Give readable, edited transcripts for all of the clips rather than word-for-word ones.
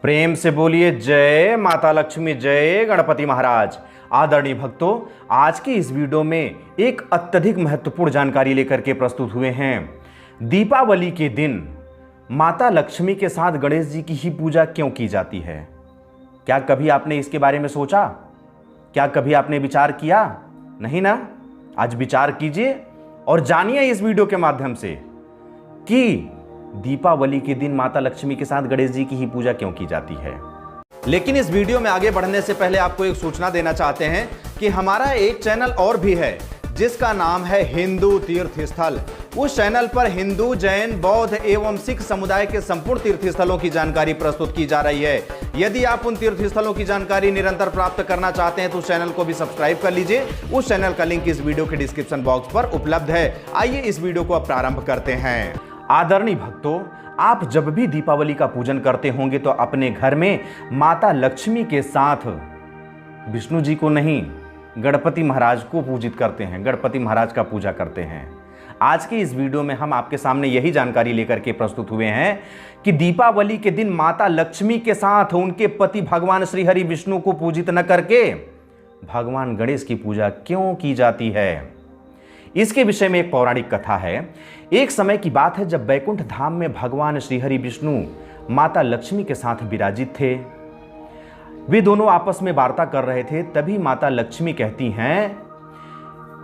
प्रेम से बोलिए जय माता लक्ष्मी, जय गणपति महाराज। आदरणीय भक्तों, आज की इस वीडियो में एक अत्यधिक महत्वपूर्ण जानकारी लेकर के प्रस्तुत हुए हैं। दीपावली के दिन माता लक्ष्मी के साथ गणेश जी की ही पूजा क्यों की जाती है? क्या कभी आपने इसके बारे में सोचा? क्या कभी आपने विचार किया? नहीं ना? आज विचार कीजिए और जानिए इस वीडियो के माध्यम से कि दीपावली के दिन माता लक्ष्मी के साथ गणेश जी की ही पूजा क्यों की जाती है। लेकिन इस वीडियो में आगे बढ़ने से पहले आपको एक सूचना देना चाहते हैं कि हमारा एक चैनल और भी है जिसका नाम है हिंदू तीर्थ स्थल। उस चैनल पर हिंदू, जैन, बौद्ध एवं सिख समुदाय के संपूर्ण तीर्थ स्थलों की जानकारी प्रस्तुत की जा रही है। यदि आप उन तीर्थ स्थलों की जानकारी निरंतर प्राप्त करना चाहते हैं तो उस चैनल को भी सब्सक्राइब कर लीजिए। उस चैनल का लिंक इस वीडियो के डिस्क्रिप्शन बॉक्स पर उपलब्ध है। आइए इस वीडियो को अब प्रारंभ करते हैं। आदरणीय भक्तों, आप जब भी दीपावली का पूजन करते होंगे तो अपने घर में माता लक्ष्मी के साथ विष्णु जी को नहीं, गणपति महाराज को पूजित करते हैं, गणपति महाराज का पूजा करते हैं। आज के इस वीडियो में हम आपके सामने यही जानकारी लेकर के प्रस्तुत हुए हैं कि दीपावली के दिन माता लक्ष्मी के साथ उनके पति भगवान श्री हरि विष्णु को पूजित न करके भगवान गणेश की पूजा क्यों की जाती है। इसके विषय में एक पौराणिक कथा है। एक समय की बात है जब बैकुंठ धाम में भगवान श्री हरि विष्णु माता लक्ष्मी के साथ विराजित थे। वे दोनों आपस में वार्ता कर रहे थे। तभी माता लक्ष्मी कहती हैं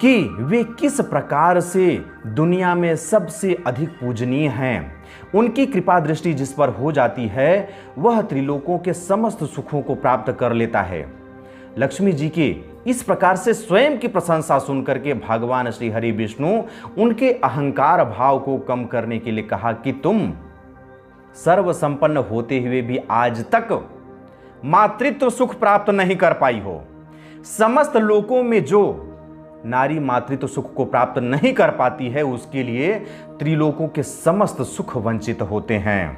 कि वे किस प्रकार से दुनिया में सबसे अधिक पूजनीय हैं। उनकी कृपा दृष्टि जिस पर हो जाती है वह त्रिलोकों के समस्त सुखों को प्राप्त कर लेता है। लक्ष्मी जी के इस प्रकार से स्वयं की प्रशंसा सुनकर के भगवान श्री हरि विष्णु उनके अहंकार भाव को कम करने के लिए कहा कि तुम सर्व संपन्न होते हुए भी आज तक मातृत्व सुख प्राप्त नहीं कर पाई हो। समस्त लोकों में जो नारी मातृत्व सुख को प्राप्त नहीं कर पाती है उसके लिए त्रिलोकों के समस्त सुख वंचित होते हैं।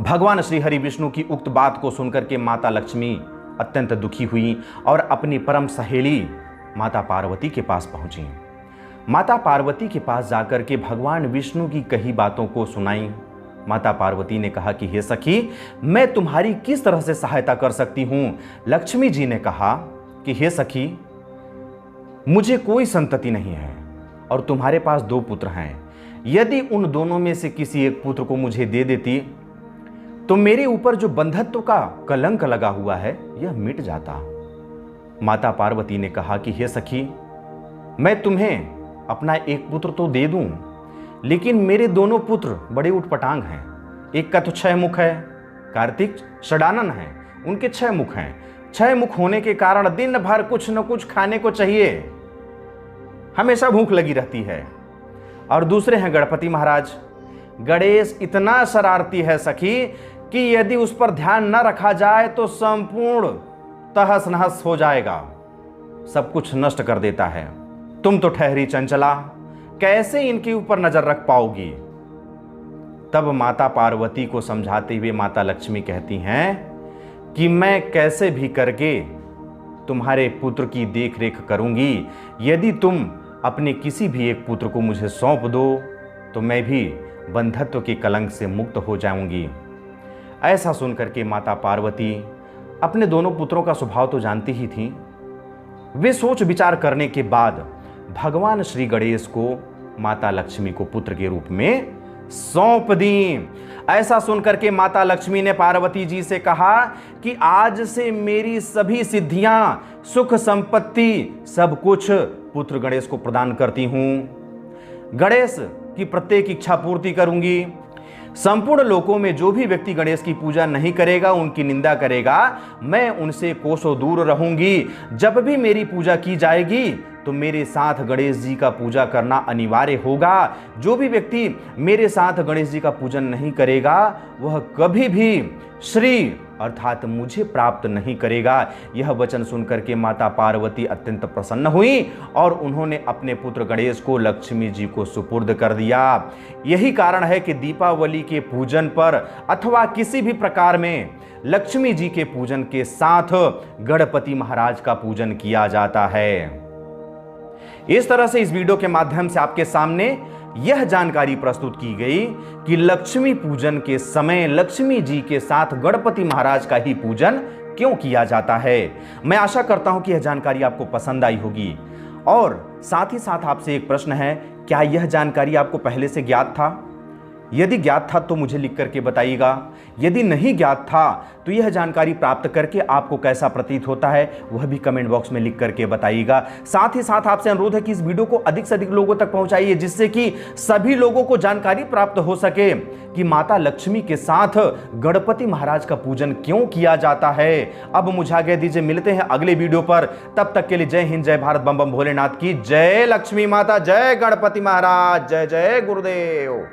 भगवान श्री हरि विष्णु की उक्त बात को सुनकर के माता लक्ष्मी अत्यंत दुखी हुई और अपनी परम सहेली माता पार्वती के पास पहुंची। माता पार्वती के पास जाकर के भगवान विष्णु की कही बातों को सुनाई। माता पार्वती ने कहा कि हे सखी, मैं तुम्हारी किस तरह से सहायता कर सकती हूं। लक्ष्मी जी ने कहा कि हे सखी, मुझे कोई संतति नहीं है और तुम्हारे पास 2 पुत्र हैं। यदि उन दोनों में से किसी एक पुत्र को मुझे दे देती तो मेरे ऊपर जो बंधत्व का कलंक लगा हुआ है यह मिट जाता। माता पार्वती ने कहा कि हे सखी, मैं तुम्हें अपना एक पुत्र तो दे दूं, लेकिन मेरे दोनों पुत्र बड़े उटपटांग हैं। एक का तो 6 मुख है, कार्तिक षडानन है, उनके 6 मुख हैं। 6 मुख होने के कारण दिन भर कुछ न कुछ खाने को चाहिए, हमेशा भूख लगी रहती है। और दूसरे हैं गणपति महाराज। गणेश इतना शरारती है सखी कि यदि उस पर ध्यान न रखा जाए तो संपूर्ण तहस नहस हो जाएगा, सब कुछ नष्ट कर देता है। तुम तो ठहरी चंचला, कैसे इनके ऊपर नजर रख पाओगी। तब माता पार्वती को समझाते हुए माता लक्ष्मी कहती हैं कि मैं कैसे भी करके तुम्हारे पुत्र की देखरेख करूंगी। यदि तुम अपने किसी भी एक पुत्र को मुझे सौंप दो तो मैं भी बंधत्व के कलंक से मुक्त हो जाऊंगी। ऐसा सुनकर के माता पार्वती अपने दोनों पुत्रों का स्वभाव तो जानती ही थी। वे सोच विचार करने के बाद भगवान श्री गणेश को माता लक्ष्मी को पुत्र के रूप में सौंप दी। ऐसा सुनकर के माता लक्ष्मी ने पार्वती जी से कहा कि आज से मेरी सभी सिद्धियां, सुख संपत्ति, सब कुछ पुत्र गणेश को प्रदान करती हूं। गणेश की प्रत्येक इच्छा पूर्ति करूंगी। संपूर्ण लोकों में जो भी व्यक्ति गणेश की पूजा नहीं करेगा, उनकी निंदा करेगा, मैं उनसे कोसों दूर रहूंगी। जब भी मेरी पूजा की जाएगी तो मेरे साथ गणेश जी का पूजा करना अनिवार्य होगा। जो भी व्यक्ति मेरे साथ गणेश जी का पूजन नहीं करेगा वह कभी भी श्री अर्थात मुझे प्राप्त नहीं करेगा। यह वचन सुनकर के माता पार्वती अत्यंत प्रसन्न हुई और उन्होंने अपने पुत्र गणेश को लक्ष्मी जी को सुपुर्द कर दिया। यही कारण है कि दीपावली के पूजन पर अथवा किसी भी प्रकार में लक्ष्मी जी के पूजन के साथ गणपति महाराज का पूजन किया जाता है। इस तरह से इस वीडियो के माध्यम से आपके सामने यह जानकारी प्रस्तुत की गई कि लक्ष्मी पूजन के समय लक्ष्मी जी के साथ गणपति महाराज का ही पूजन क्यों किया जाता है। मैं आशा करता हूं कि यह जानकारी आपको पसंद आई होगी। और साथ ही साथ आपसे एक प्रश्न है, क्या यह जानकारी आपको पहले से ज्ञात था? यदि ज्ञात था तो मुझे लिख करके बताइएगा। यदि नहीं ज्ञात था तो यह जानकारी प्राप्त करके आपको कैसा प्रतीत होता है वह भी कमेंट बॉक्स में लिख करके बताइएगा। साथ ही साथ आपसे अनुरोध है कि इस वीडियो को अधिक से अधिक लोगों तक पहुंचाइए, जिससे कि सभी लोगों को जानकारी प्राप्त हो सके कि माता लक्ष्मी के साथ गणपति महाराज का पूजन क्यों किया जाता है। अब मुझे आगे दीजिए, मिलते हैं अगले वीडियो पर। तब तक के लिए जय हिंद, जय भारत, बम बम भोलेनाथ की जय, लक्ष्मी माता, जय गणपति महाराज, जय जय गुरुदेव।